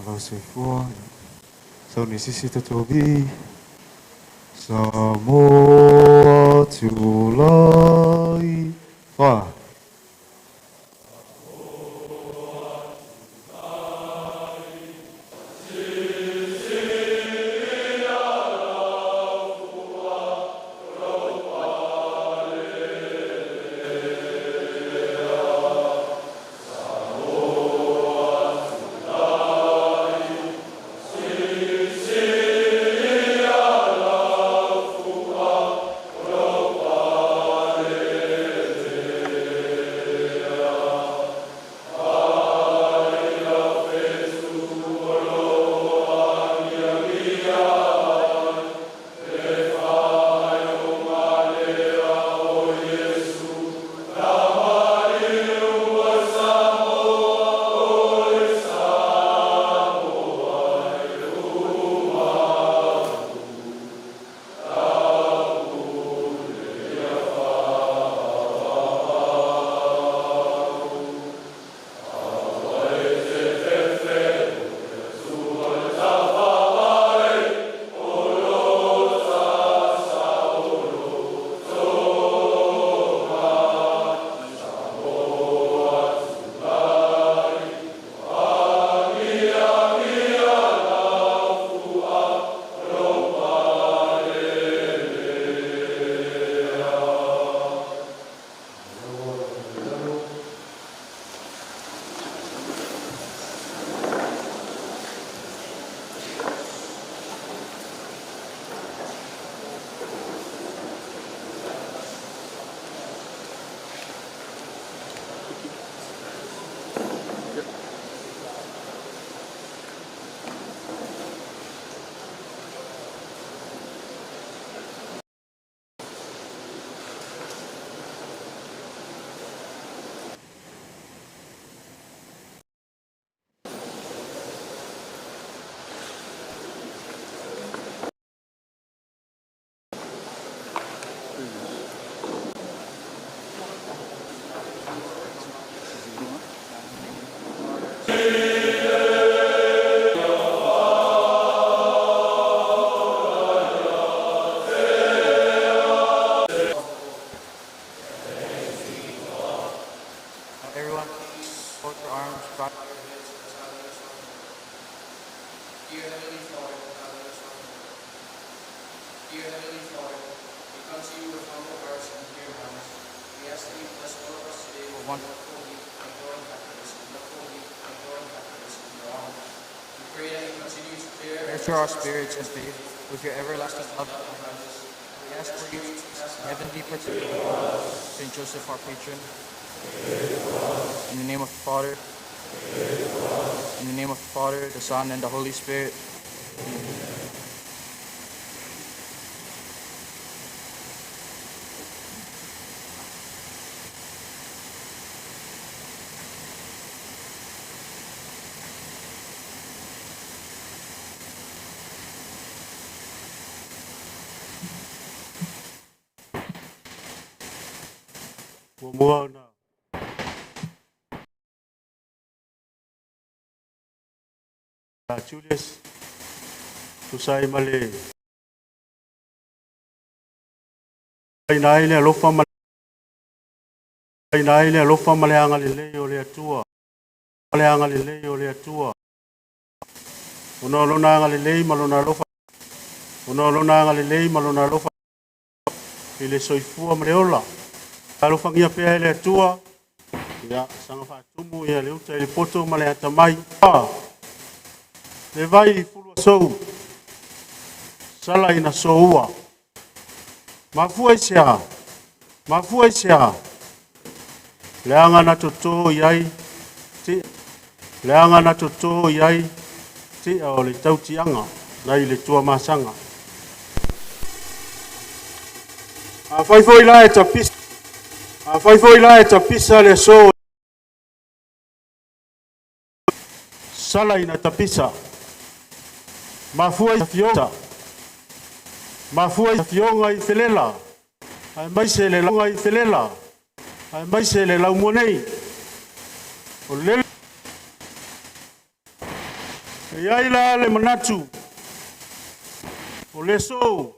Alo soifua, so ni sisi tatobi, Samoa tulai, fa. Nurture our spirits and faith with your everlasting love. We ask for you, heavenly protector, Saint Joseph, our patron. In the name of the Father, in the name of the Father, the Son, and the Holy Spirit. Moana. Julius, tusai male. Nai le alofa male. Nai le alofa male anga le o le atua. Male anga le o le atua. Ono lona anga le malona alofa. Ono lona anga le malona alofa. Ile soifua male ola. Alofa ngia pea le atua. Ya sanga fa tumu ya le uta le poto male atamai. Le vai fulu sou. Sala ina soua. Mafua isia. Leanga na toto iai. Leanga na toto iai. Ti o le tautianga. Nai le tua masanga. A faifoi la e tapisa. A faifoi la e tapisa le so. Sala ina tapisa. Mafua Afioga. Mafua Afioga I felela. Ai mai se le longa I felela. Ai mai se le lau monei. O le. E ai la le manatu. O le so.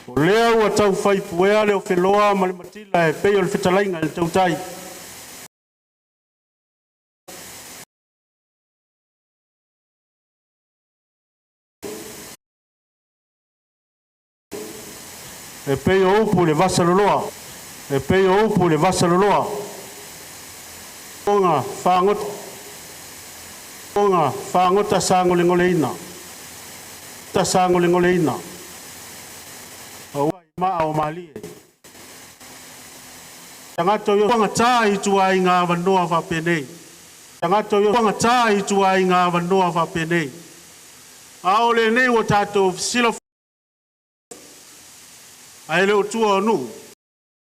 O lea ua tau fai puea le o feloa ma le matila e pei o le fetalainga le Tauta'i. E pei o upu le vasa loloa. E pei o upu le vasa loloa. Onga whangota sango le ngoleina. Ta sango le ngoleina. O maa o mali. Tangato yo wangata I tua I ngā wanoa whapenei. Tangato yo wangata I tua I ngā wanoa whapenei. Ao le nei o tātou silo ai le o tua o nu.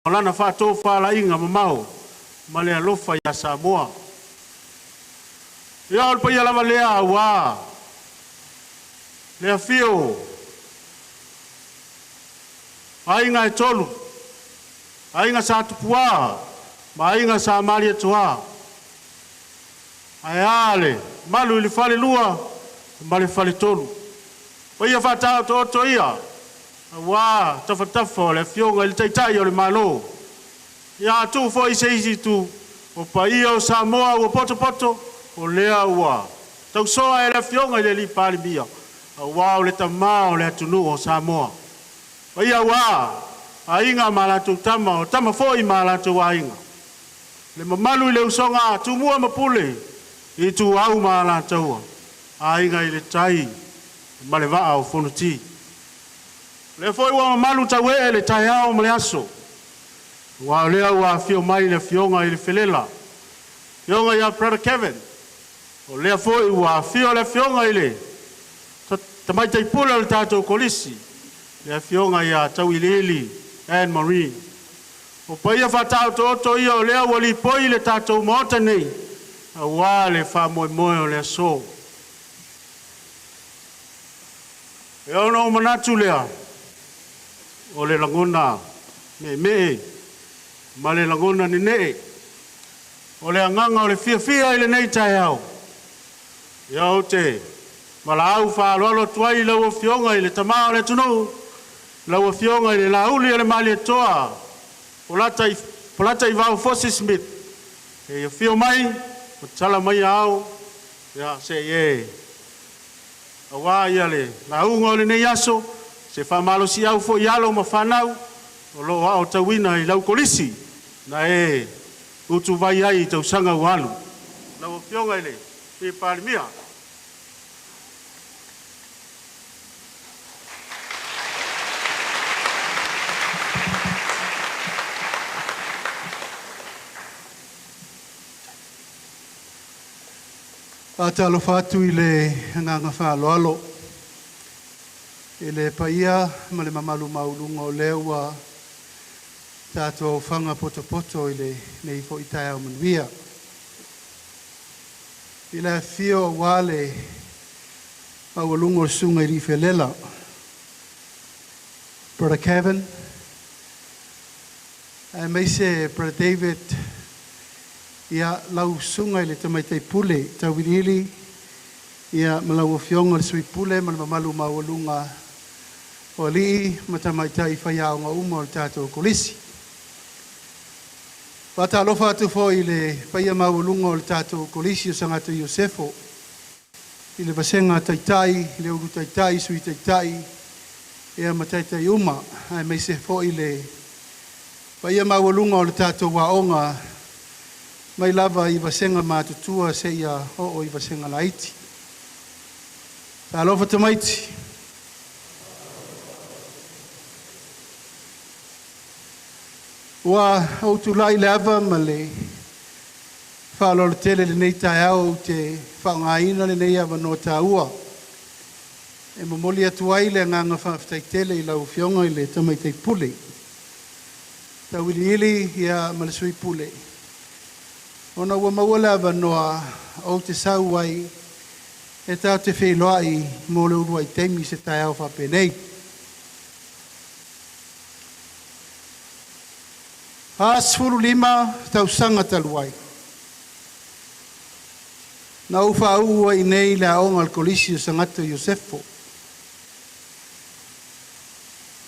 O lana whātou whāla inga mamau. Ma le alofa I a Samoa. Ia o pa ia lava lea ua. Lea fio. Ainga e tolu. Ainga sa tupua. Ma ainga sa mali e tua. Ai ale. Malu ili fale lua. Mali fale tolu. O ia whatau to ia. Wa tafa le fionga le taitai o le malo. Ia tu fo isi tu. O pa ia o Samoa o poto. O lea ua. Tau soa e le fionga le li Palemia. Wa o le tamao le atunu o Samoa. O ia wa. Ainga malatu tama o tama fo I malatu wa inga. Le mamalu I le usonga tu mua mapule. I tu au malatu. Ainga I le tai. Maleva o fonuti. Le foi wa malu tawe le tai ao mle aso. Wa lea wa fio mai le fionga I le felela. Fionga ia brother Kevin. O lea foi wa fio le fionga I le. Tamai tai pula le tatou kolisi. Le fionga ia tau ili and Marie. O paia whatau to ia o lea wali poi le tatou mota nei. A wa le wha moe o le so. E ono manatu lea. O le langona me ma le langona ni ne o le anganga o le fia I le nei tai au ia o te ma la au wha aloalo tuai lau o fionga I le tamao le tunu lau o fionga I le lauli le mali toa polata I vau Fosi Smith e fio mai o tala mai au ia se ye awa ia le launga o le nei aso se fa malo si au fo yalo ma fanau o lo au tawina I lau kolisi na e utu vai ai tau sanga walu na o fionga ile e Palemia Atalo fatu I le nganga fa alo ele paia ma le mamalu maulunga o leua tātou whanga poto ile nei fo I tae au manuia. Ile fio wale au alungo sunga I rifelela. Brother Kevin, mai se Brother David ia lau sunga ile tamaitai pule tawirili ia malau fionga le sui pule ma le mamalu maulunga o li matamaitai whaiao ngā uma o tātou kolisi. Wata alofa atu fo I le paia maulunga o tātou kolisi o sangata Iosefo. I le vasenga taitai, le uru taitai, sui taitai, ea mataitai uma. Ai mai se fo I le paia maulunga o tātou waonga mai lava I vasenga mātutua se ia o I vasenga laiti. Ta alofa tamaiti. Wa o tulai le ava ma le whaalo le tele le nei tai au te whaongaina le nei ava no ta ua. E mamoli atu ai le nganga whawhtai tele I lau whionga I le tamai tei pule. Ta wili ili ia ma le sui pule. Ona ua maua le ava noa o te sau ai e tau te Feiloaiga mo le urua I teimi se tai au whapenei. Asfuru lima tau sanga taluai. Na ufa ua I nei le aonga al kolisio sangata Iosefo.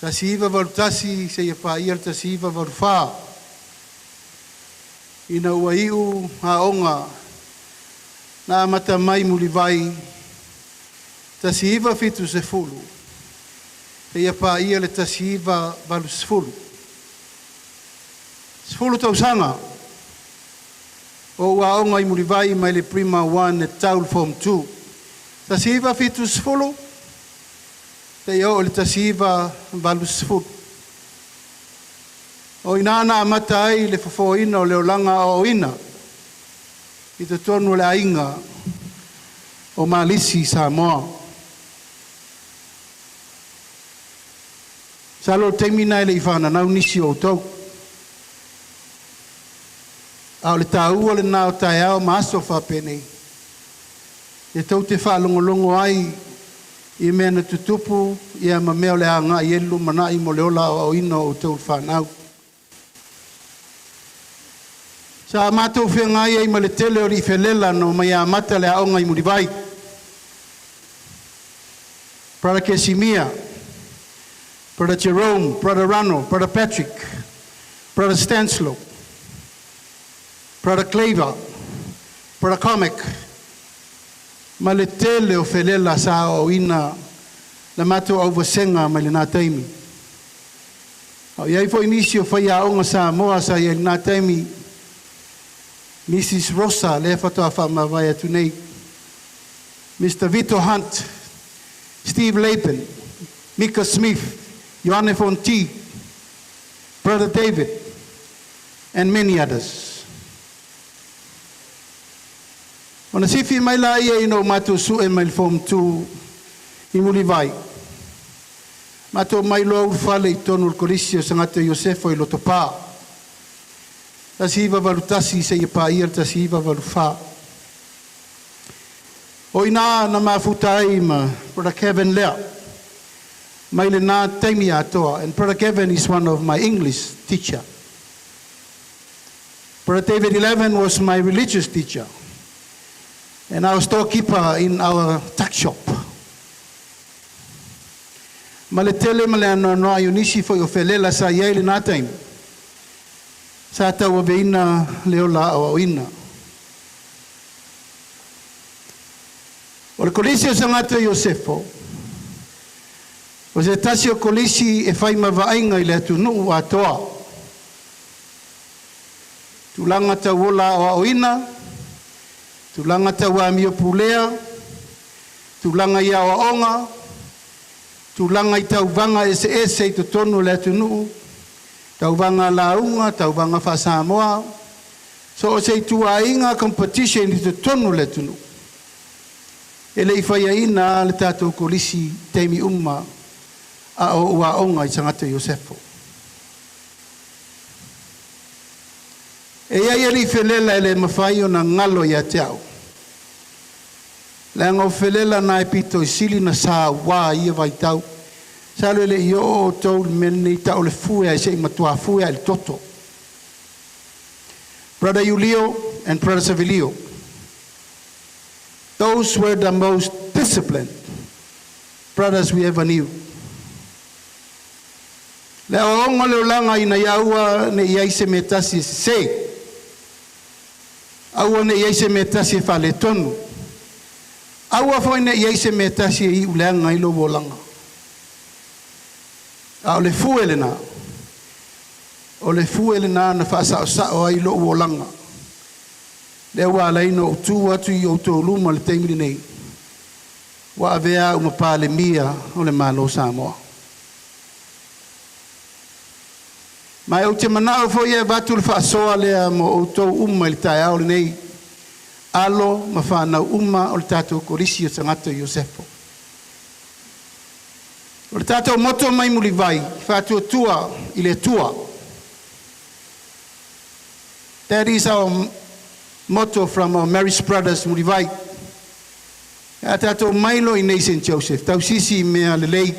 Tasiva valutasi se ia paia tasiva valufa. Ina ua iu aonga na mata mai mulivai. Tasiva fitu se fulu. Se ia paia le tasiva valusfulu. Sfulu tau sanga. O aonga I mulivai mai le prima 1 e taul form 2. Tasiva fitu sfulu. Te iau le tasiva valu sfulu. O inana amata ai le fofoina o le olanga o ina. I te tonu le ainga o malisi Samoa. Salo teimina le ifana nau nisi o tau. Au le tāua le nao tai au maaso whapenei. E tau te whaalongolongo ai I mea na tutupu ia ma mea le anga I elu mana I mo le ola o ino o tau whanau. Sa mātou whengai ai ma le tele o li whelela no mai a mata le aonga I murivai. Brother Kesimia, Brother Jerome, Brother Rano, Brother Patrick, Brother Stanslow, Brother Claver, Brother Comic, ma le tele o whelela sa o ina na mato au vasenga ma le nā teimi. Au iai fo inisi o whai aonga Samoa sa iai nā teimi Mrs. Rosa le whatoa whamawai atu nei. Mr. Vito Hunt, Steve Lapen, Mika Smith, Johanne Fonti, Brother David, and many others. Ona sifi mai la ia ino mato su e mai form 2 I mulivai. Mato mai lo ufale I tonu il kolisio sangata Iosefo I loto pā. Tasiva valutasi se ia pā ia tasiva valufa. O ina na mafuta ai ma Brother Kevin Lea. Mai le nā taimi atoa. And Brother Kevin is one of my English teacher. Brother David 11 was my religious teacher. And our storekeeper in our tuck shop. Ma le tele ma le anoa ionisi fo I o whelela sa iai le nā taimi. Sa tau veina leo la o ina. O le kolisio sangata Iosefo. O se tasi o kolisi e whai mawaainga I le atu nuu atoa. Tulanga tau ola o ina. Tulanga tau amio pulea. Tulanga ia o onga. Tulanga I tau vanga ese I to tonu le atu nuu. Tau vanga launga, tau vanga wha Samoa. So o se tua inga competition I to tonu le tunu. E le whaia ina le tātou kolisi teimi umma a o ua onga I sangata Iosefo. E ia li whelela ele mawhai o na ngalo ia te au. Le ngau whelela na e pito I sili na sa wā ia vai tau. Salo le I o tau meni tau le fuea I se I matua fuea I toto. Brother Julio and Brother Savilio. Those were the most disciplined brothers we ever knew. Le aonga leo langa ina iaua ne iai se metasi se. Aua ne iai se metasi fa le tonu. Aua foi ne iai se metasi I uleanga I lo volanga. A o le fuele na. O le fuele na na whaasa o sao ai lo volanga. Le wa laino o tu atu I o tō luma le teimini nei. Wa avea uma Palemia o le malo Samoa. Mai o te manao fo ia vatu le whaasoa lea mo o tau uma le tae ao le nei. Alo ma whanau uma o le tātou korisi o tangata Iosefo. O le tātou moto mai muli vai, whātua tua i le tua. That is our motto from our marriage brothers muli vai. A tātou mailo i nei St. Joseph, tau sisi i mea le lei,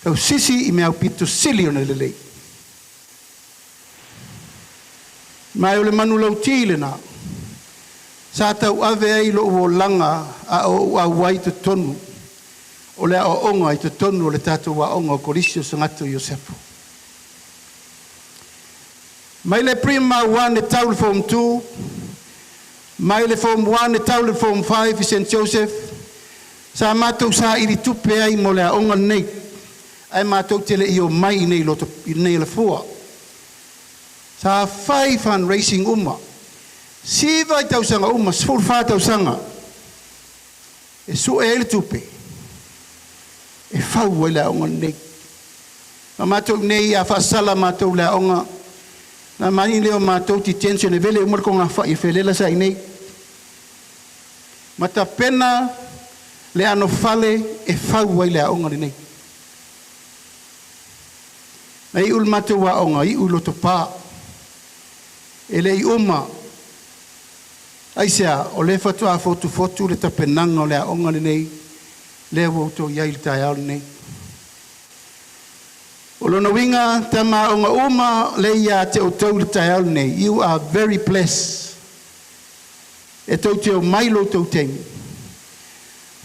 tau sisi i mea upito sili o le lei. Mai o le manu lau tile na. Sa tau ave ai lo o langa a o wai te tonu. O le o onga i te tonu o le tātou wa onga o korisio sangatu Iosefo. Mai le prima 1 e tau le form 2. Mai le form 1 e tau le form 5 i St. Joseph. Sa mātou sa iri tupe ai mo le onga nei. Ai mātou tele i o mai nei loto i nei le fua. Sa 5 fundraising uma. Siva i tausanga uma, sfurfa tausanga. E su e ele tupe. E fau ai la onga nei. Ma mātou nei a whasala mātou la onga. Na mani leo mātou ti tension e vele umar konga wha i whelela sa i nei. Mata pena le ano fale e fau ai la onga nei. Na i ul mātou wa onga, i ul loto pā. Ele i uma. Aisea, o le fatu a fotu le tapenanga o le aonga le nei. Le woto iai le tai au le nei. O lona winga, tama onga uma le ia te o tau le tai au le nei. You are very blessed. E tau te o mailo tau tengi.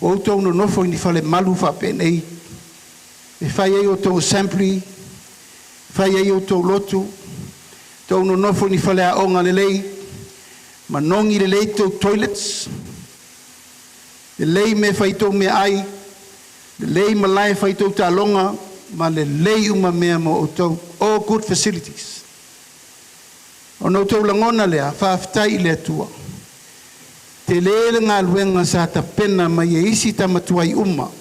O tau no nofo ni fale malu whape nei. E whai ei o tau assembly. Whai ei o tau lotu. Tau no nofo ni fale aonga le lei. Manongi le lei tau toilets. Le lei me whaitou me ai. Le lei ma lai whaitou ta longa. Ma le lei uma mea mo o tau. All good facilities. O no tau langona lea. Whaafitai lea tua. Te lele ngā luenga sa ta pena mai e isi ta matuai uma.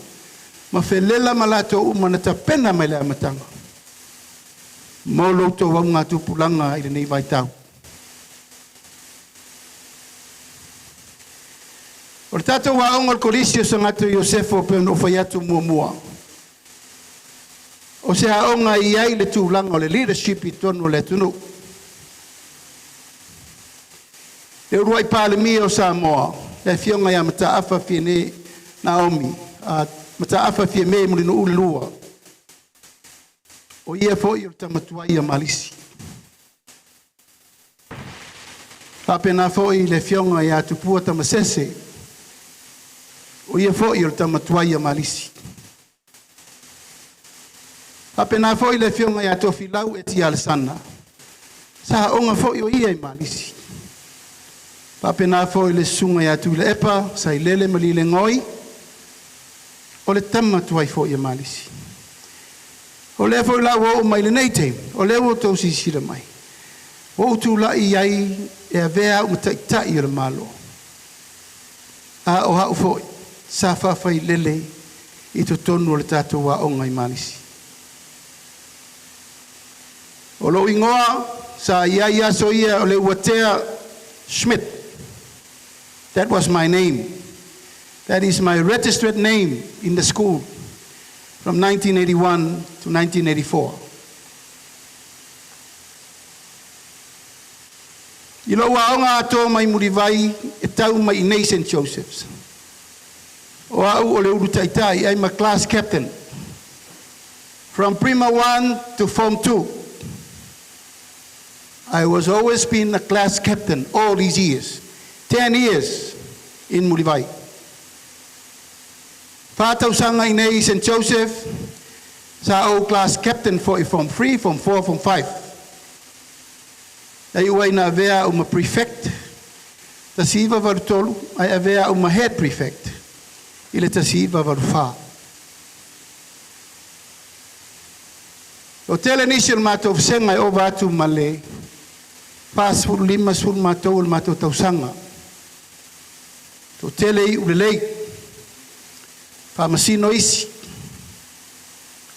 Ma whelela ma lato uma na ta pena mai lea matanga. Mo loto wau ngā tupulanga i le nei vai tau. O le tātou wa aonga o korisio sa ngatu Iosefo pe no whai atu mua. O se aonga i ai le tūlanga o le leadership i tonu le tunu. Le uruai Palemia o Samoa. Le Afioga ia mata afa fiene Naomi. Mata afa fie me mulino ulua. O ia fo i o tamatuai a malisi. Papena fo i le Afioga ia tupua tamasese. O ia fo i o tamatuai a malisi. Papena fo i le Afioga ia tofilau e ti alsana. Sa onga fo i o ia i malisi. Papena fo i le sunga ia tu le epa, sa i lele mali le ngoi. O le tamatuai fo i a malisi. O le fo la wo mai le nei te, o le wo to si sira mai. O tu la i ai e avea o Tauta'i o le malo. A o hau fo sa fai lele i to tonu o le tātou wa o ngai malisi. O lo ingoa sa ia so ia o le watea Schmidt. That was my name. That is my registered name in the school. From 1981 to 1984. I lo waonga ato mai murivai e tau mai nei St. Joseph's. O au o le uru Tauta'i, I'm a class captain. From Prima 1 to Form 2. I was always been a class captain all these years. 10 years in Murivai. Whātau sanga i nei St. Joseph, sa o class captain for Form 3, Form 4, Form 5. Ai uai na avea uma prefect, tasiva varutolu, ai avea uma head prefect, ile tasiva varufa. O tele nisir mātou senga o vātu male, pas furu lima sur mātou il mātou tausanga. O tele i ulelei, Pamasino isi,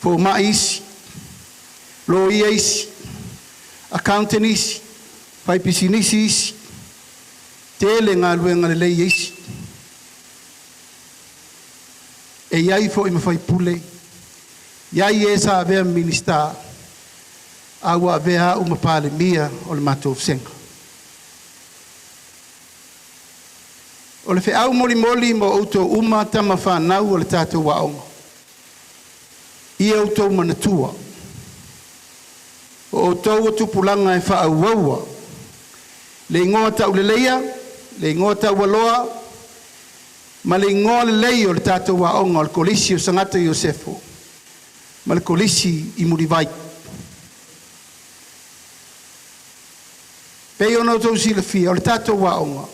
fōma isi, lo ia isi, accountanisi, whaipisinisi, tele ngā luenga le lei isi. E iai fo ima whai pule, iai e sa avea minista, awa avea uma Palemia o le matou fsenga. O le whiau moli moli mo outou uma tama whanau o le tātou waonga. I outou manatua. O outou o tupulanga e whaauaua. Le ingoa tau le leia, le ingoa tau aloa, ma le ingoa le lei o le tātou waonga o le kolisi o sangata Iosefo. Ma le kolisi I Murivai. Pei ono tau sila fia o le tātou waonga.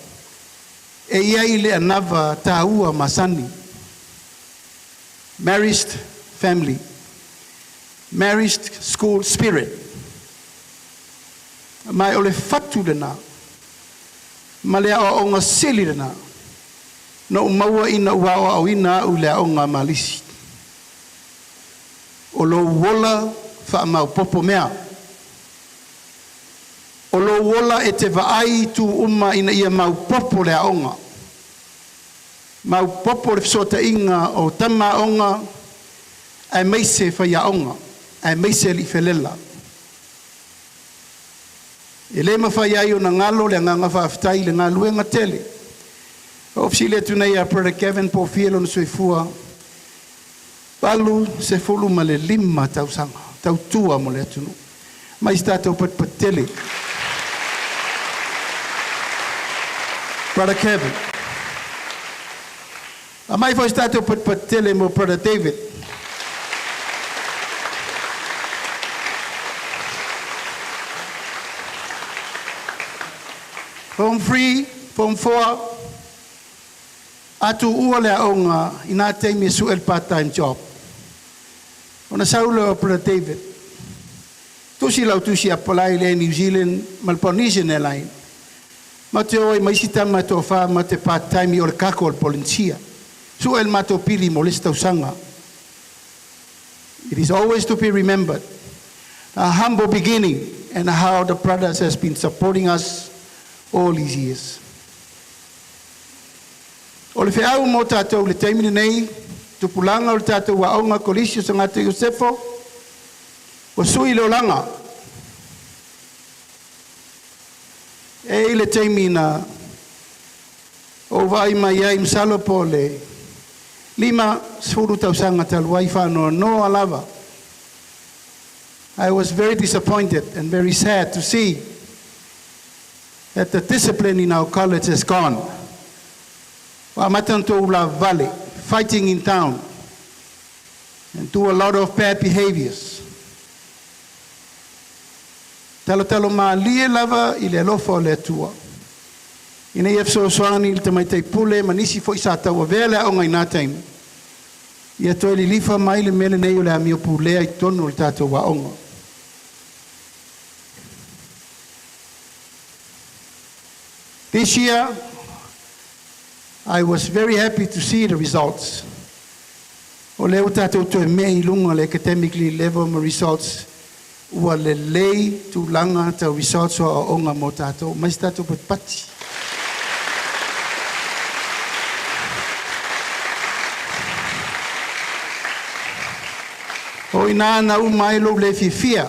E iai le anava tāua masani. Marist family. Marist school spirit. Mai o le fatu lena. Ma le aonga sili lena. No maua ina uawa au ina u le aonga malisi. O lo wola wha mau popo mea. O lo wola e te vaai tu uma ina ia mau popo le aonga. Mau popo le fisota inga o tama aonga ai meise whai aonga, ai meise li felela. E le mawhai ai o na ngalo le nganga whaafitai le ngā luenga tele. O fsile tunei a Brother Kevin po fielo na soifua. Palu se fulu ma le lima tau sanga, tau tua mo le atunu. Mai statou pat tele. Brother Kevin. A mai foi statou pat tele mo Brother David. Form 3, Form 4. Atu ua le aonga ina teimi su el part-time job. Ona saula o Brother David. Tusi lau tusi apolai le New Zealand Malponesian Airline. Ma te oi maisitama to fa ma te part-time I o le kako o le polincia. Su el mato pili mo lista usanga. It is always to be remembered. A humble beginning and how the brothers has been supporting us all these years. O le whiau mo tātou le teimine nei, tupulanga o le tātou wa aonga kolisi o sangata Iosefo, o sui leo langa. E le teimina, o vai mai ai msalo po le, lima sfuru tau sanga taluai whano no alava. I was very disappointed and very sad to see that the discipline in our college has gone. Wa matanto ula valley, fighting in town, and do a lot of bad behaviors. Talo ma lie lava I le alofa o le atua. Ina I efso soani I le tamaitei pule, manisi fo isa tau a vea le aonga I nā taimi. Ia toi li lifa mai le mele nei o le amio pulea I tonu le tātou wa aonga. This year, I was very happy to see the results. O leo tātou toi mea I lunga le academically level ma results, ua le lei tu langa tau results o aonga mo tātou, mais tātou patpati. O ina na umai lo le fifia.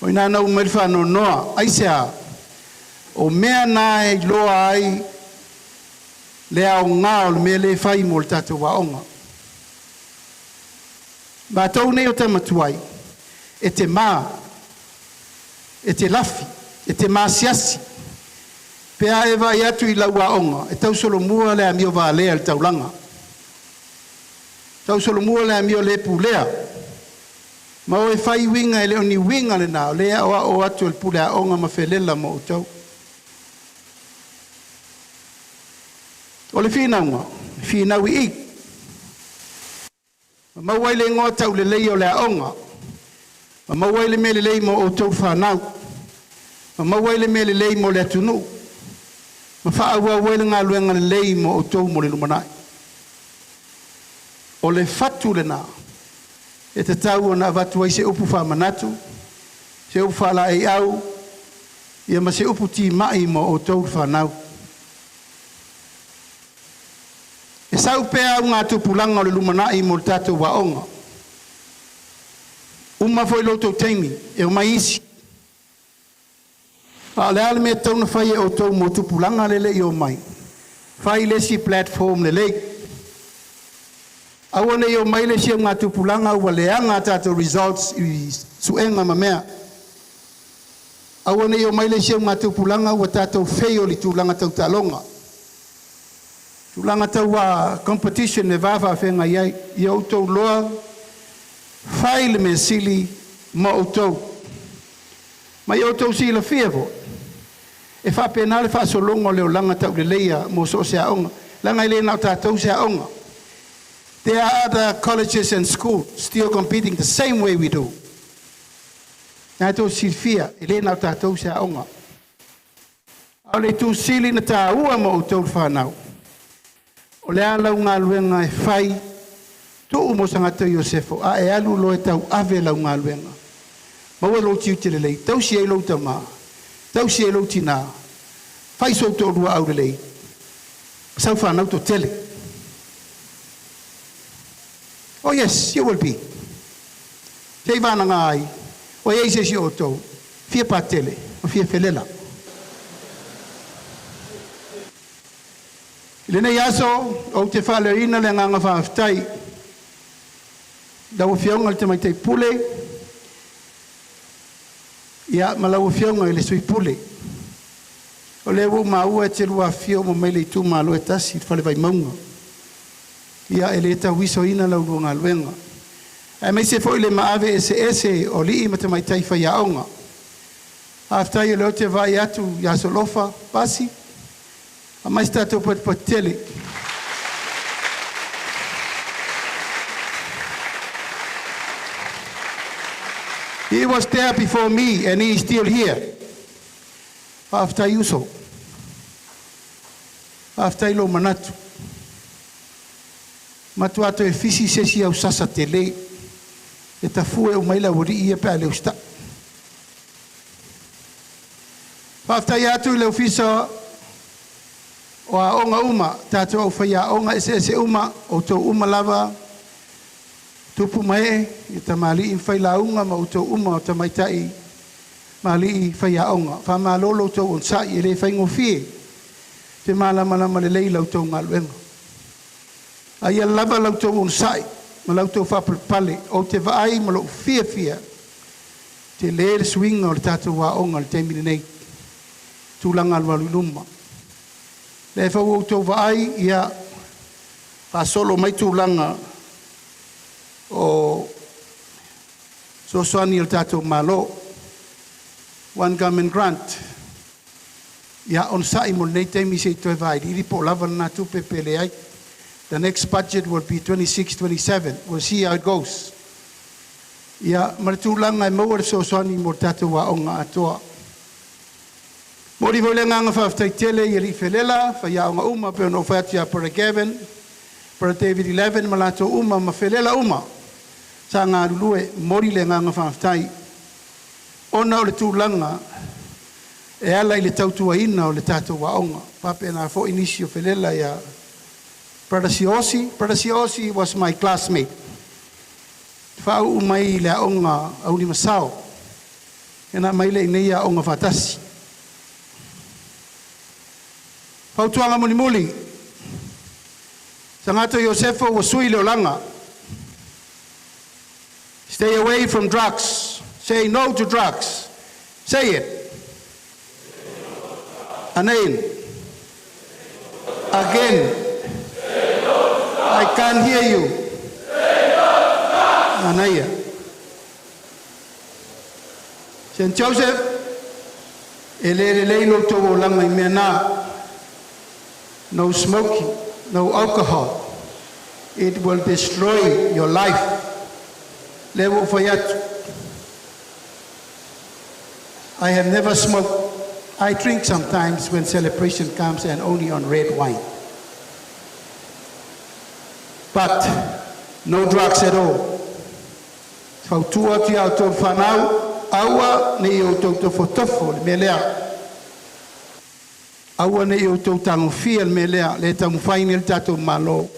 O ina na umai whano noa, aisea, o mea na e loa ai le au ngā o le mea le whai mo le tātou wa onga. Ba tau nei o tamatuai, e te mā, e te lafi, e te mā siasi. Pea e vai atu I lau wa onga, e tau solo mua le amio wa lea le taulanga. Tau solo mua le amio le pulea. Ma o e whai winga e le oni winga le nao, lea o atu le pulea onga ma whelela mo o tau. O le whinaunga, whinau I. Ma mawai le ngō tau le lei o le aonga. Ma mawai le mele lei mo o tau whanau. Ma mawai le mele lei mo le atunu. Ma whaaua wele ngā luenga le lei mo o tau mo le lumanai. O le fatu le nā. E te tau o nā watu ai se upu whamanatu. Se ufala e au, ia ma se uputi mai mo o tau whanau. E sau pēa au ngā tupulanga o le lumanai mo le tātou waonga. Uma foi loutou teimi, e o mai isi. A le ale mea tauna whai e o tau mo tupulanga lele i o mai. Whai lesi platform lele. Awane i o mai lesi o ngā tupulanga ua leanga tātou results i suenga ma mea. Awane i o mai lesi o ngā tupulanga ua tātou wheo li tūlanga tau talonga. Tūlanga tau a competition me vava whenga iai i o tau loa. Whai le me sili ma o tau. Mai o tau sila whievo. E whapena le whasolongo leo langa tau le leia mo so se aonga. Langa i le nao tātou se aonga. There are other colleges and schools still competing the same way we do. Nā tō silfia, i le nao tātou se aonga. Au le tū sili na tā ua mo o tau whanau. O le alau ngā luenga e whai, tō umo sangata Iosefo, a e alu lo e tau ave lau ngā luenga. Maua lo tiu te lelei, tau si e lo tama, tau si e lo tina, whai so tō rua au lelei, sau whanau tō tele. Oh yes, you will be. Te vana ngā ai, o e eise si o tō, fia pa tele, o fia felela. Lene yaso, o te whaleina le nganga whaaftai, lau whionga te mai te pule, ia malau whionga i le sui pule. O le wu maua te lua whio mo mai le tu malo e tasi, whale vai maunga. Ia e le ta wiso ina lau luanga luenga. E mai se foi le maave ese o li ima te mai tai whai aonga. Aftai e leo te vai atu yaso lofa, pasi, a mai stato pot tele. He was there before me and he is still here. After Yuso. After ilo manatu. Matu ato e fisi sesi au sasa tele. E tafue o maila wari ia pe ale usta. After yatu ilo fisa o a onga uma, tātou au whaia onga ese uma, o tō uma lava, tupu mai, i ta mali i whaila unga, ma o tō uma o ta maitai, mali i whaia onga. Wha maa lolo tō on sai, e le whaingo fie, te malama le lei lau tō ngā luenga. A ia lava lau tō on sai, ma lau tō whapalpale, o te vaai ma lo fia, te le swinga o le tātou wā onga, le teimine nei, tūlanga alwalu luma. Le fa o to vai ia fa solo mai tūlanga o so soani o tātou malo one government grant ia on sai mo nei teimi se to vai i po lava na tu pepele ai. The next budget will be 26-27. We'll see how it goes. Ia martūlanga e maua so soani mo tātou wa onga atoa. Mori voi le nganga whaftai tele i ri whelela, whaia o ngā uma peo no whatia para Gavin, para David 11, malato uma ma whelela uma. Sa ngā rulue, mori le nganga whaftai. Ona o le tūlanga, e ala i le tautua ina o le tātou wa onga. Pape nā fo inisi o whelela ia Brother Siosi was my classmate. Whau umai le onga au ni masao. E nā mai le nei a onga whatasi. Pautuanga muli. Sangato Iosefo was sui leolanga. Stay away from drugs. Say no to drugs. Say it. Amen. Again. I can't hear you. Anaya. Saint Joseph. Ele lo to langa imena. No smoking, no alcohol. It will destroy your life. Levo fayat. I have never smoked. I drink sometimes when celebration comes and only on red wine. But no drugs at all. So tu ati auto whanau, Aua ne o tau tofo le me lea. Aua ne o tau tango fia le me lea, le tau mwhaini le tatou malo,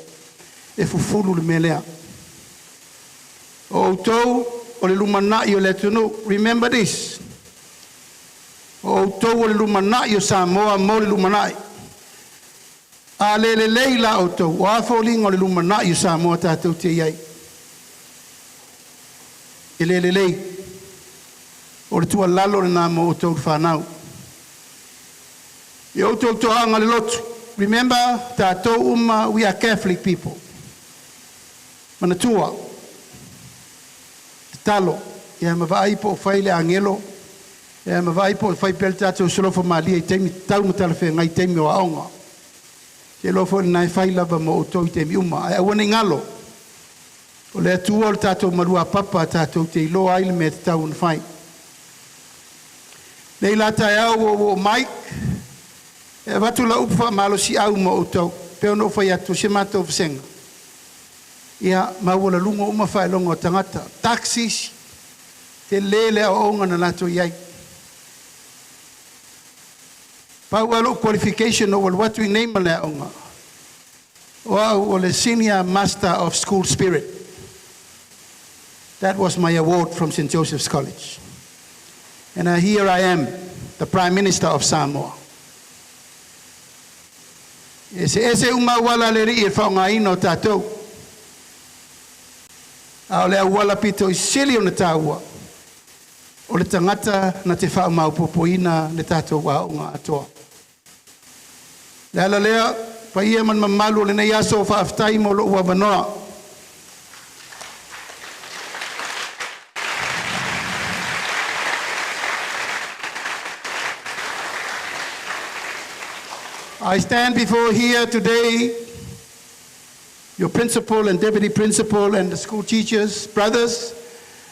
e fufulu le me lea. O tau o le lumanai o le tunu, remember this. O tau o le lumanai o Samoa mo le lumanai. A le leila o tau, o a fōlinga o le lumanai o Samoa tatou te iai. E le lei, o le tua lalo le nā mo o tau whanau. E o tau toanga le lotu. Remember, tātou we are Catholic people. Manatua. Te talo. E mawai po whai le angelo. E mawai po whai pel tātou solofo malia I teimi tau matalawhi ngai teimi o aonga. Te lofo ni nai whai lava mo o tau I teimi uma. E awane ngalo. O le atua o le tātou marua papa tātou te iloa aile me te tau na whai. Leila tai au o Mike. E watu la upa malo si au mo o tau. Peo no whai atu se mātou whasenga. Ia maua lungo uma whai longo o tangata. Taxis. Te lele o onga na lato iai. Pau alo qualification o watu I neima le onga. O le Senior Master of School Spirit. That was my award from St. Joseph's College. And here I am, the Prime Minister of Samoa. Ese uma wala le ri whaonga ino tātou. A o le wala pito I sili o na tāua. O le tangata na te whao maupopoina le tātou waonga atoa. Le ala lea, pa ia man mamalu le nei aso whaaftai mo lo ua wanoa. I stand before here today, your principal and deputy principal and the school teachers, brothers,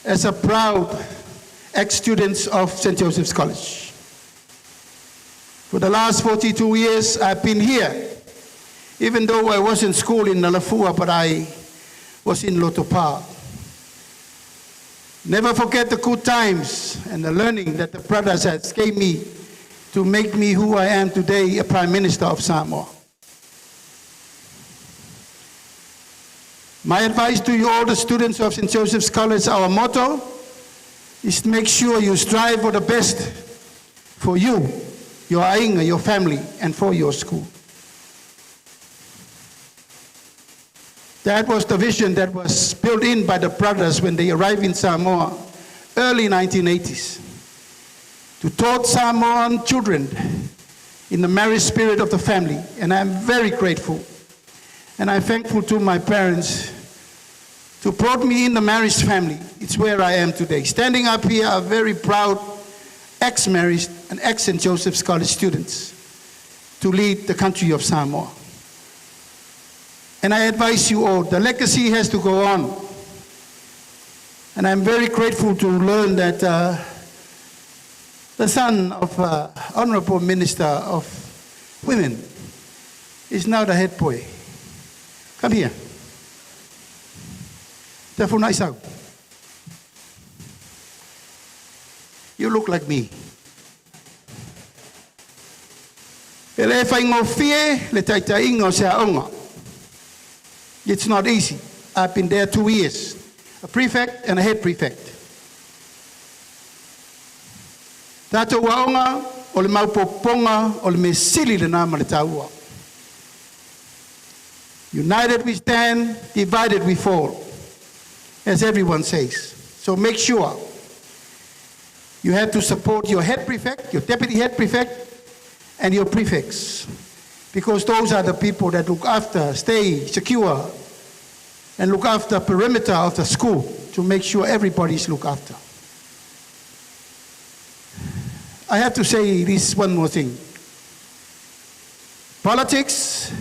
as a proud ex-students of St. Joseph's College. For the last 42 years, I've been here, even though I was in school in Nalafua, but I was in Lotopa. Never forget the good times and the learning that the brothers has gave me to make me who I am today, a Prime Minister of Samoa. My advice to you all the students of St. Joseph's College, our motto is to make sure you strive for the best for you, your ainga, your family, and for your school. That was the vision that was built in by the brothers when they arrived in Samoa, early 1980s. To taught Samoan children in the marriage spirit of the family. And I'm very grateful. And I'm thankful to my parents to brought me in the marriage family. It's where I am today. Standing up here are very proud ex-married and ex-St. Joseph's College students to lead the country of Samoa. And I advise you all, the legacy has to go on. And I'm very grateful to learn that the son of Honorable Minister of Women is now the head boy. Come here. You look like me. It's not easy. I've been there 2 years. A prefect and a head prefect. Tātou waonga, o le maupoponga, o le mesili le nama le taua. United we stand, divided we fall, as everyone says. So make sure you have to support your head prefect, your deputy head prefect, and your prefects. Because those are the people that look after, stay secure, and look after the perimeter of the school to make sure everybody is looked after. I have to say this one more thing. Politics,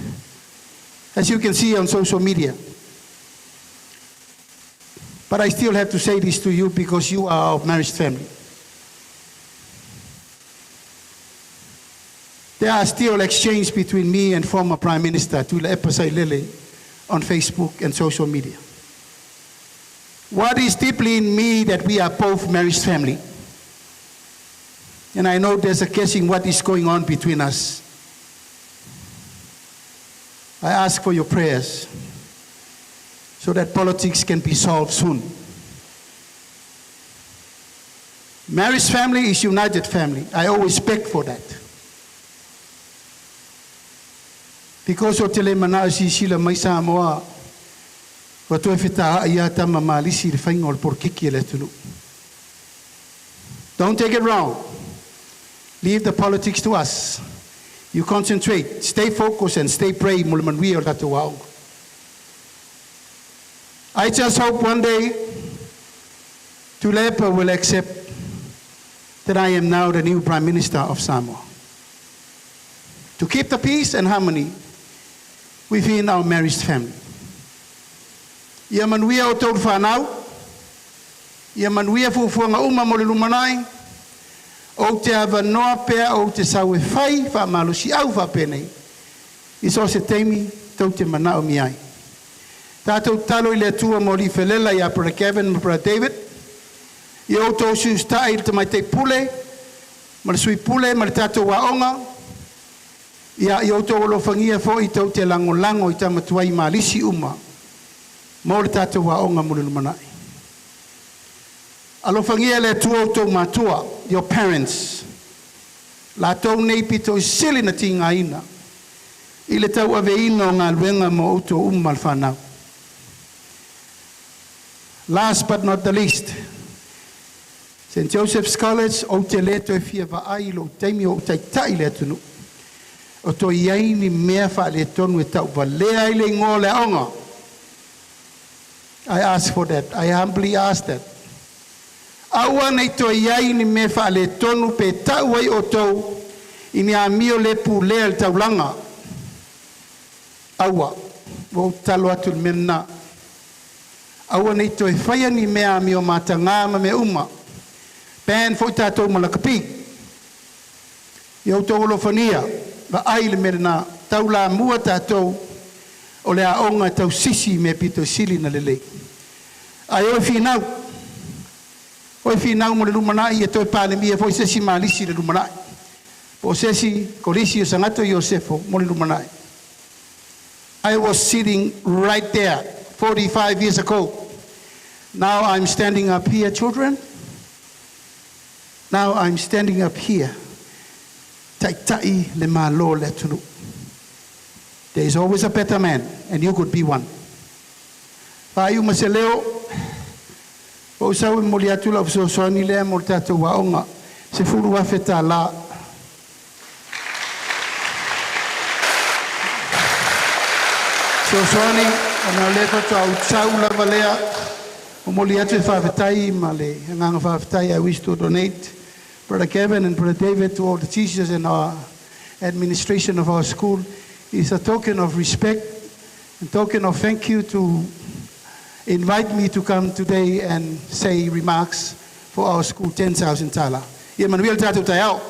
as you can see on social media. But I still have to say this to you because you are our marriage family. There are still exchanges between me and former Prime Minister Tula Epasai Lele on Facebook and social media. What is deeply in me that we are both marriage family. And I know there's a guessing what is going on between us. I ask for your prayers so that politics can be solved soon. Mary's family is united family. I always beg for that. Because o tele mana si sila mai Samoa, wa toi fita ia tama malisi le fainga o por kiki le tunu. Don't take it wrong. Leave the politics to us. You concentrate, stay focused, and stay brave. I just hope one day Tulepa will accept that I am now the new Prime Minister of Samoa. To keep the peace and harmony within our married family. Ia manuia o tau whanau, ia manuia fufuanga uma mo le lumanai, o te awa noa pea o te sau e whai, wha malu si au wha penei. I so se teimi, tau te mana o miai. Tātou talo I le tua mo li whelela I a Brother Kevin, Brother David. I o tau sius tai te mai te pule, ma le sui pule, ma le tātou waonga. I o tau olo whangia fo I tau te lango lango I tamatuai malisi uma. Mo le tātou waonga mo le lumanai. Alofangia le tua o tau matua, your parents. La tau nei pito sili na tinga ina. I le tau ave ino ngā luenga mo uto umal whanau. Last but not the least, St. Joseph's College, o te leto e fia vaai lo teimi o Tauta'i le tunu. O to iai ni mea wha le tonu e tau wa lea I le ngō le aonga. I ask for that. I humbly ask that. Aua nei to iai ni me wha le tonu pe tau ai o tau I ni a mio le pu lea le taulanga. Aua, o talo atu le mena. Aua nei to e whaia ni mea mio matanga ma me uma. Pen fo tātou malakapi. I au tau olofania, wa ai le mena taula mua tātou o le aonga tau sisi me pito sili na lelei. Ai o whinau. Oi finau mo le lumanai e toi Palemia foi sesi malisi le lumanai. Po sesi kolisi o sangato Iosefo mo le lumanai. I was sitting right there 45 years ago. Now I'm standing up here, children. Now I'm standing up here. Tauta'i le malo le tunu. There is always a better man, and you could be one. Pai uma se leo. O sau I moli atu lau soani lea mo tātou waonga. Se furu wawheta la. Soani, ana lefa tau sau lava lea. O moli atu e whawhetai ma le nganga whawhetai. I wish to donate Brother Kevin and Brother David to all the teachers and our administration of our school. It's a token of respect and token of thank you to invite me to come today and say remarks for our school, 10,000 tala. Ia manuia tātou tai au.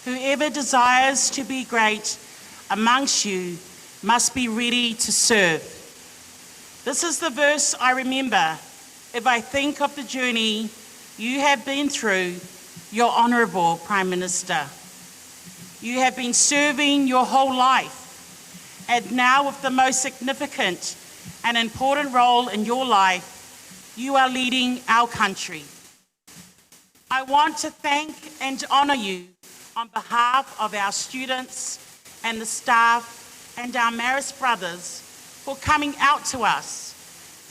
Whoever desires to be great amongst you must be ready to serve. This is the verse I remember if I think of the journey you have been through, your Honourable Prime Minister. You have been serving your whole life, and now with the most significant and important role in your life, you are leading our country. I want to thank and honour you on behalf of our students and the staff and our Marist brothers for coming out to us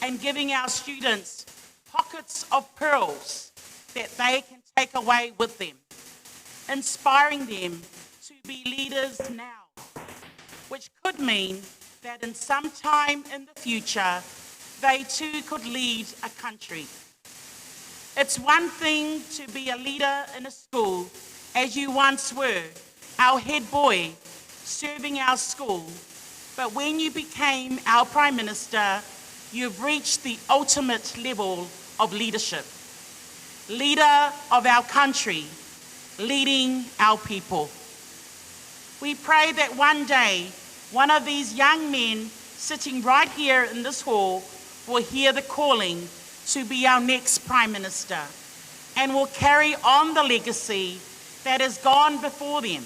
and giving our students pockets of pearls that they can take away with them, inspiring them to be leaders now, which could mean that in some time in the future, they too could lead a country. It's one thing to be a leader in a school, as you once were, our head boy, serving our school. But when you became our Prime Minister, you've reached the ultimate level of leadership. Leader of our country, leading our people. We pray that one day, one of these young men sitting right here in this hall will hear the calling to be our next Prime Minister and will carry on the legacy that has gone before them.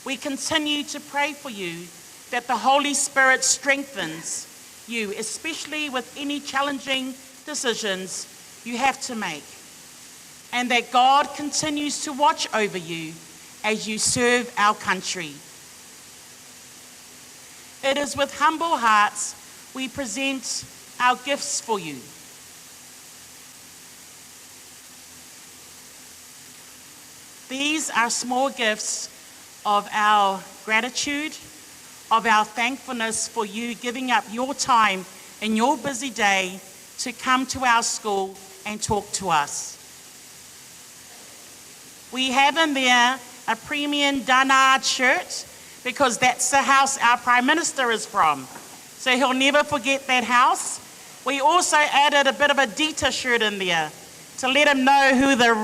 We continue to pray for you that the Holy Spirit strengthens you, especially with any challenging decisions you have to make, and that God continues to watch over you as you serve our country. It is with humble hearts we present our gifts for you. These are small gifts of our gratitude, of our thankfulness for you giving up your time in your busy day to come to our school and talk to us. We have in there a premium Danard shirt because that's the house our Prime Minister is from. So he'll never forget that house. We also added a bit of a Dita shirt in there to let him know who the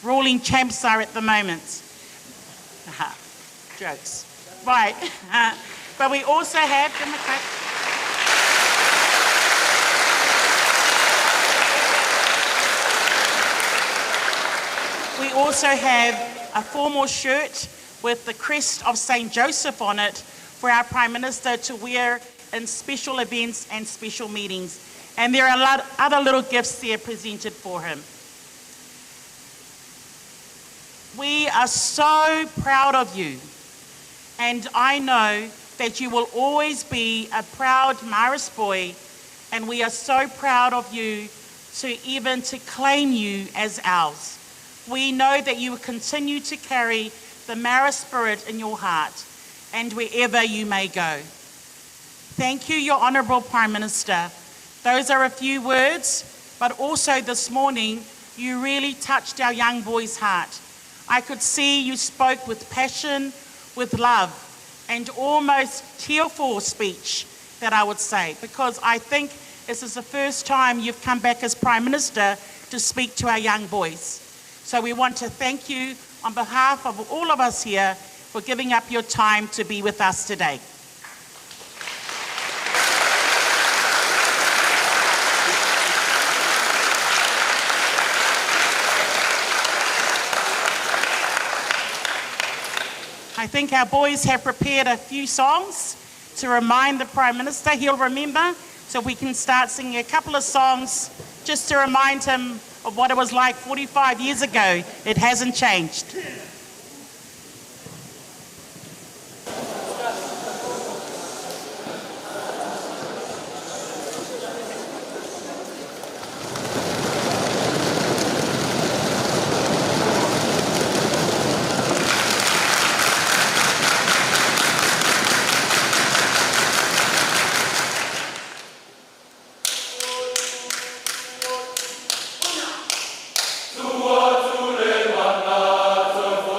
ruling champs are at the moment. Jokes. Right. But we also have, give him a quick. We also have a formal shirt with the crest of St. Joseph on it for our Prime Minister to wear in special events and special meetings. And there are a lot of other little gifts there presented for him. We are so proud of you. And I know that you will always be a proud Maris boy. And we are so proud of you to claim you as ours. We know that you will continue to carry the Maris spirit in your heart and wherever you may go. Thank you, Your Honourable Prime Minister. Those are a few words, but also this morning, you really touched our young boy's heart. I could see you spoke with passion, with love, and almost tearful speech, that I would say, because I think this is the first time you've come back as Prime Minister to speak to our young boys. So we want to thank you on behalf of all of us here for giving up your time to be with us today. I think our boys have prepared a few songs to remind the Prime Minister. He'll remember, so we can start singing a couple of songs just to remind him of what it was like 45 years ago. It hasn't changed. Tua tu le manata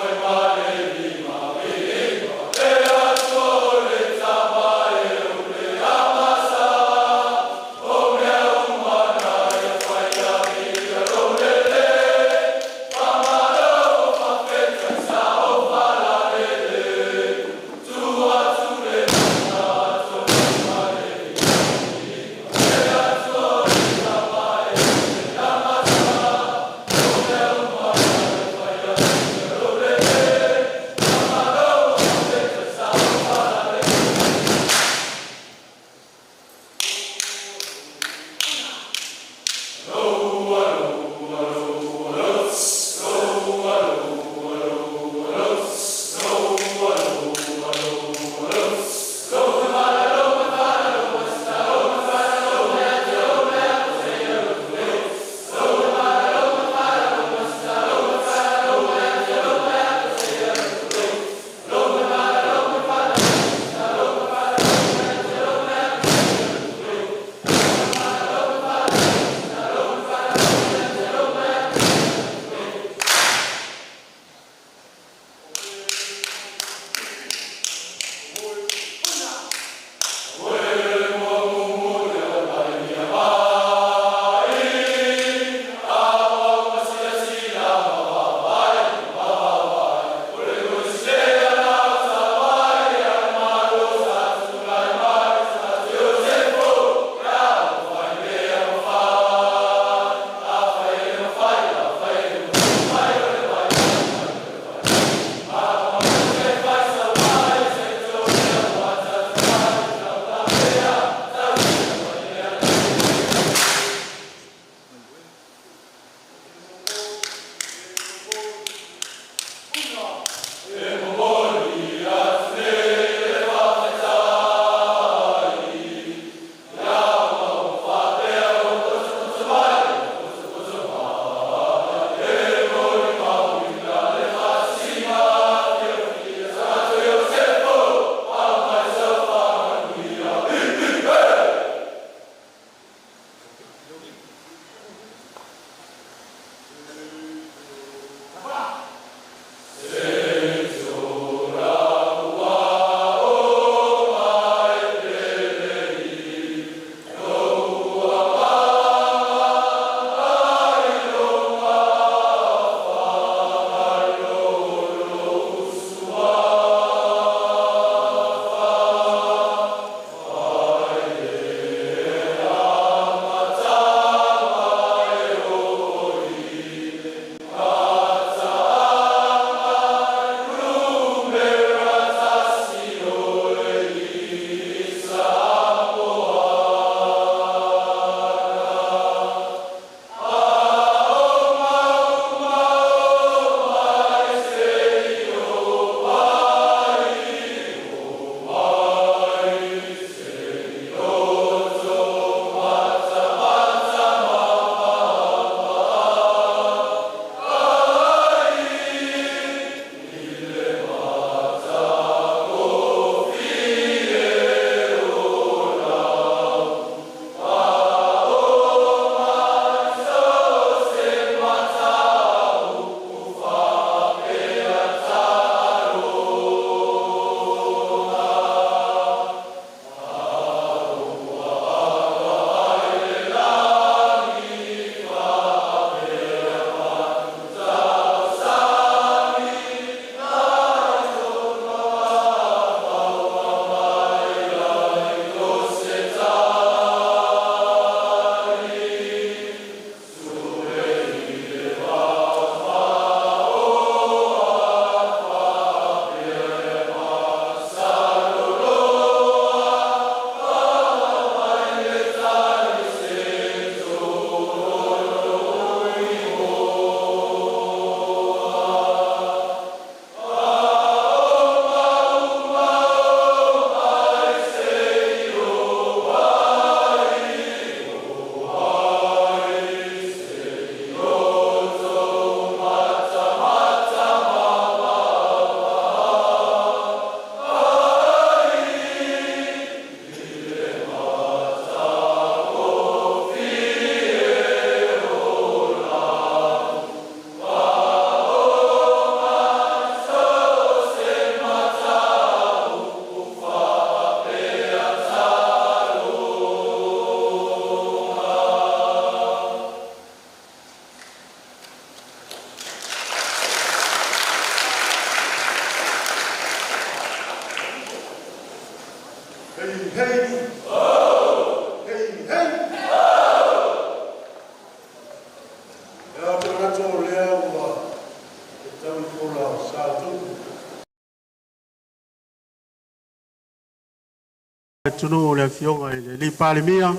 Tunu le Afioga ile li Palemia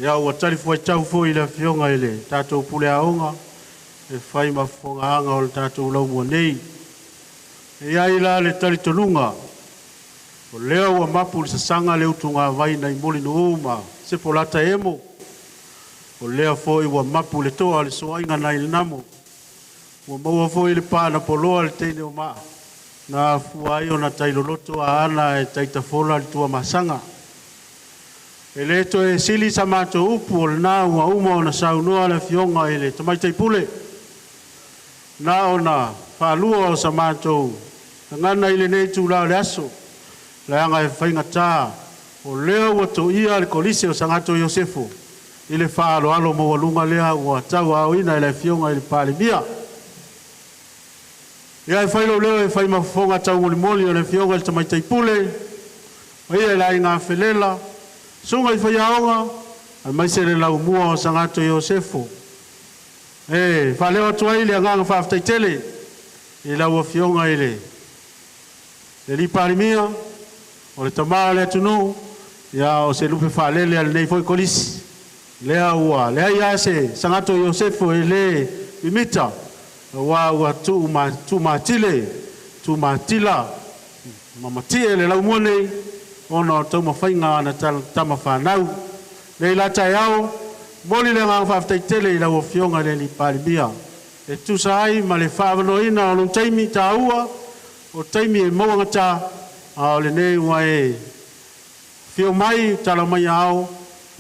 ya ua tali foi tau foi le Afioga ile tatou pule aonga e fai mafonga anga o le tatou lau mua nei e ai la le tali tonunga o lea ua mapu le sasanga le utunga vai na imoli no uma se polata emo o lea foi ua mapu le toa le soainga na il namo ua maua foi le pana poloa le teine o maa na fuai o na tailoloto a ana e taitafola le tua masanga. E le to e sili sa mato upu o le na ua uma o na saunoa le Afioga e le tamaitai pule. Na o na whalua o sa mato ngana ile nei tu la le aso. Le anga e whainga tā o leo ua to ia le kolise o sangato Iosefo. Ile whaalo alo mo walunga lea ua tau au ina le Afioga e le Palemia. Ia e whailo leo e whai mafonga tau moli o le Afioga le tamaitai pule. Ia e lai ngā whelela. Sunga i whai aonga. A mai se le lau mua o sangato Iosefo. E whaleo atua ile a nganga whaftai tele. I lau Afioga ile. Le li Palemia. O le tamara le atunu. Ia o se lupe whalele al nei foi kolisi. Lea ua. Lea ia se sangato Iosefo e le imita. Wa tu matile tu matila mamatie le lau mone ono tau mawhainga na tama whanau le la tai au moli le ngā whaftaitele i lau Afioga le li Palemia e tu sai ma le whaavanoina o lung taimi ta ua o taimi e maua ngata o le nei ua e whio mai tala mai au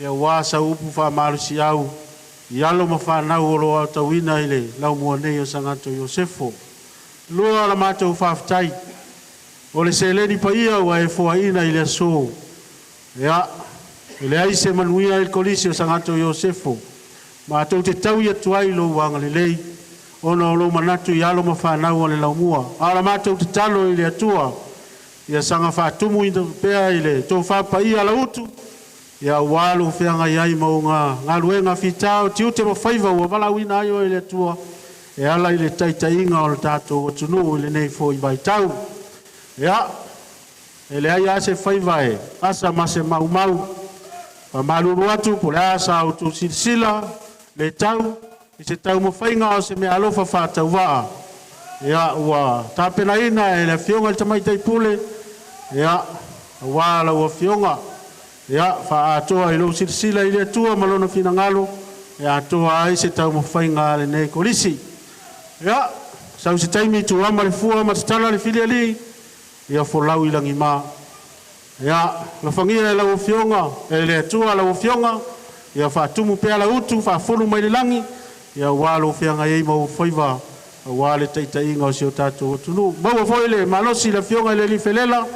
e wasa upu wha marusi au I alo ma whanau o loa tauina ile lau mua nei o sangato Iosefo. Lua la mātou whaftai. O le se leni pa ia ua e foaina ile so. Ea, ile aise manuia il kolisi o sangato Iosefo. Mātou te tau ia tuai lo wanga le lei. Ono lo manatu I alo ma whanau o le lau mua. Ala mātou te talo ile atua. Ia sanga whatumu i pea ile. Tō whapa ia la utu. Ia walu whianga iai mau ngā luenga whitao tiu te mawhaiva ua wala wina aio ele tua e ala ile taitainga o le tātou o tunu ile nei fo I vai tau ia ele ai ase whaiva e asa mase mau pa maluru atu po le asa o tu silsila le tau I se tau mawhainga o se mea alofa whātau waa ia ua tāpena ina ele Afioga le tamaitai pule ia wala ua Afioga Ia, wha atoa I lo silsila I le atua malona fina ngalo. Ia atoa ai se tau mawhainga le nei kolisi. Ia, sau se taimi tu ama le fua matatala le fili ali. Ia folau I langi maa. Ia, la whangia lau Afioga, le atua lau Afioga. Ia wha tumu pea la utu, wha folu mai le langi. Ia walo whianga ei mau whaiva. Wale taitainga o si o tātou o tunu. Maua foile, malosi la Afioga le li felela.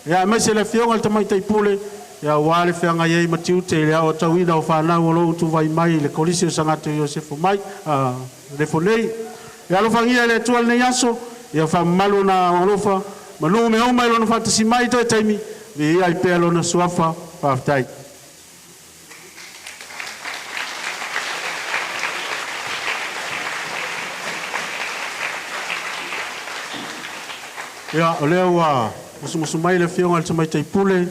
Ia, maise la Afioga le tamaitai pule. Ia wale whianga iei matiu te le au tauina o whanau o lou tu vai mai le kolisi o sangato Iosefo mai, le fonei. Ia alofangia le tual nei aso, ia whamalu na alofa, malungu me oma ilona whatasi mai toi taimi, vi ia I pea lona suafa, whaftai. Ia o leo wa musu mai le whionga le tamaitai pule,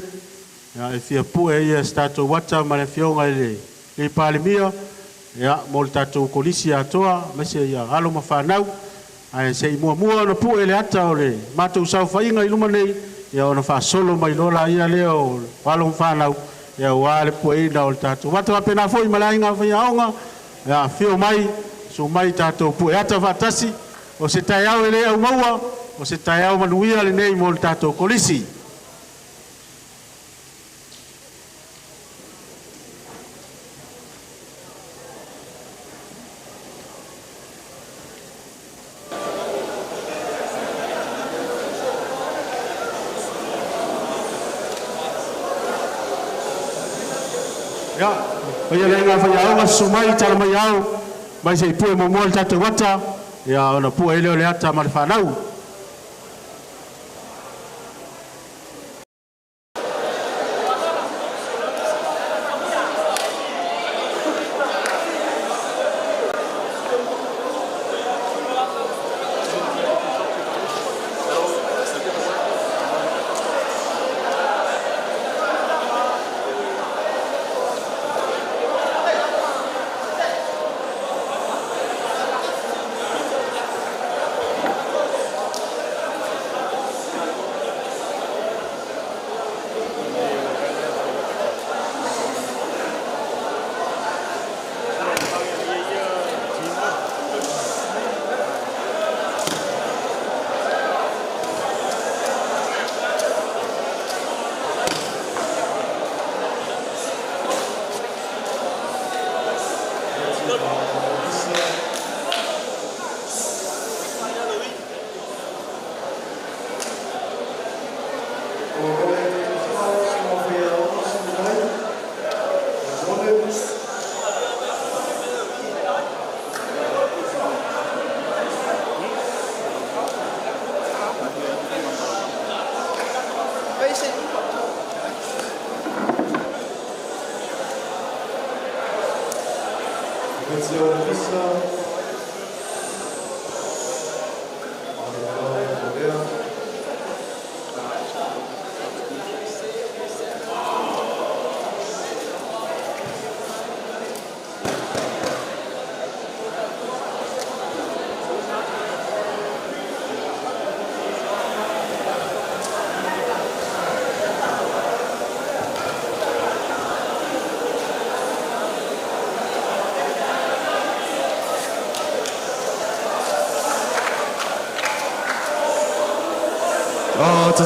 Ia e fia pue ia stato wata ma le Afioga le Palemia ia mo le tatou kolisi atoa mese ia alo ma whanau ai se mua na pue le ata o le matou sau whainga I luma nei ia ona whasolo mai lola ia leo alo ma whanau ia wale pue ina o le tatou wata wapena foi malainga whai aonga ia fio mai so mai tatou pue ata whatasi o se tai au ele au maua o se tai au manuia le nei mo le tatou kolisi Ya, ia le ngā whaiaonga sumai tala mai au, mai se pue mo le tātou wata, ia ona pua ele o le ata ma le whanau.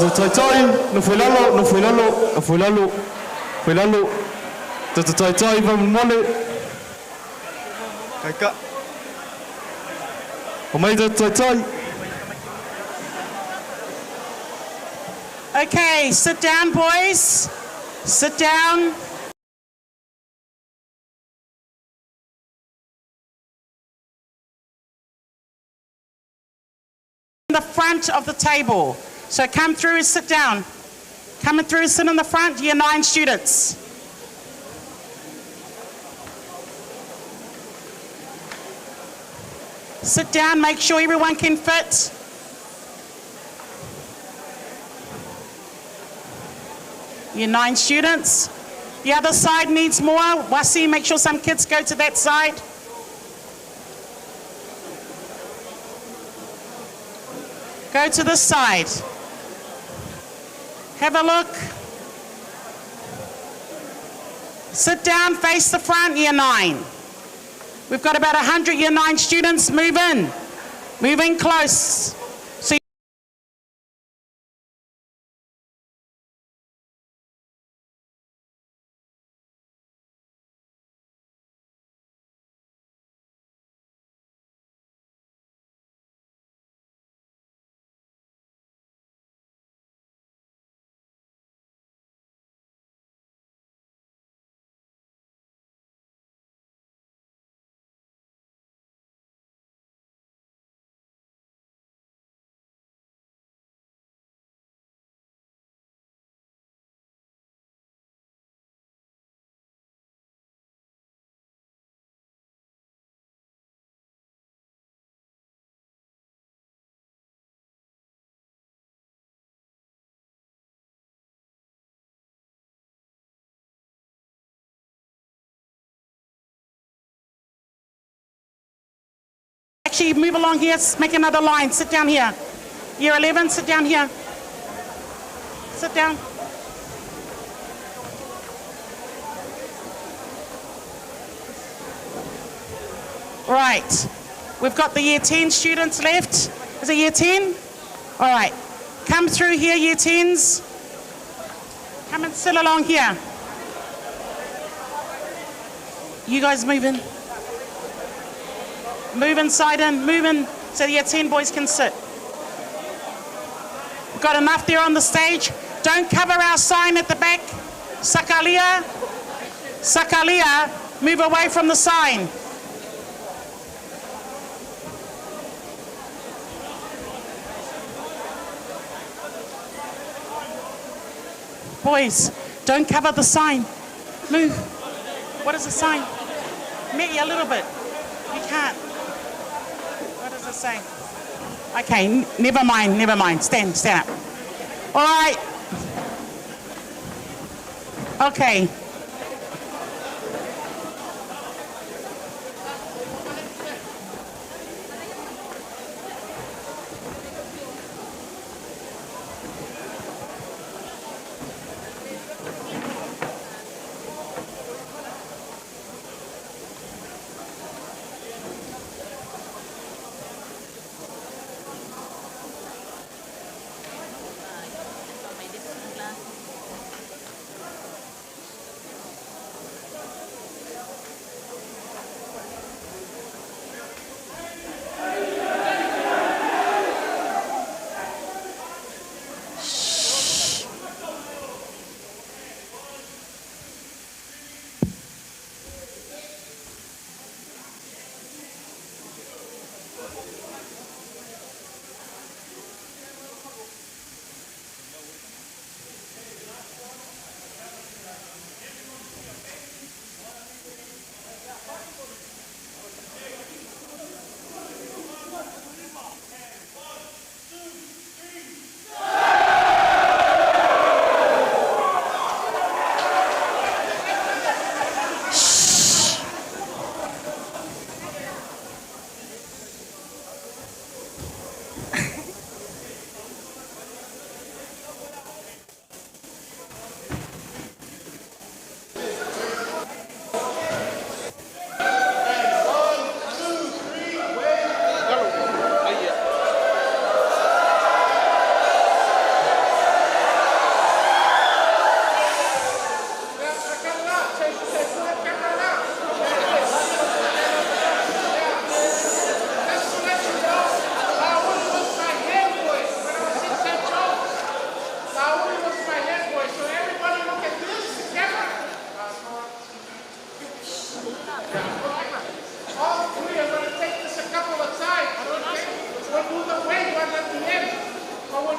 Tauta'i, no foi lalo. Tauta'i va mole. Kaika. O mai Tauta'i. Okay, sit down, boys. Sit down. The front of the table. So come through and sit down. Coming through, sit in the front, year 9 students. Sit down, make sure everyone can fit. Year 9 students. The other side needs more. Wasi, make sure some kids go to that side. Go to this side. Have a look. Sit down, face the front, year 9. We've got about 100 year 9 students. Move in. Move in close. So actually move along here, make another line. Sit down here. Year 11, sit down here. Sit down. Right. We've got the year 10 students left. Is it year 10? All right. Come through here, year 10s. Come and sit along here. You guys move in. Move inside in, move in so the year 10 boys can sit. We've got enough there on the stage. Don't cover our sign at the back. Sakalia, Sakalia, move away from the sign. Boys, don't cover the sign. Move. What is the sign? Maybe a little bit. You can't. What does it say? Okay, never mind. Stand up. All right. Okay.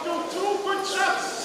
Two good shots.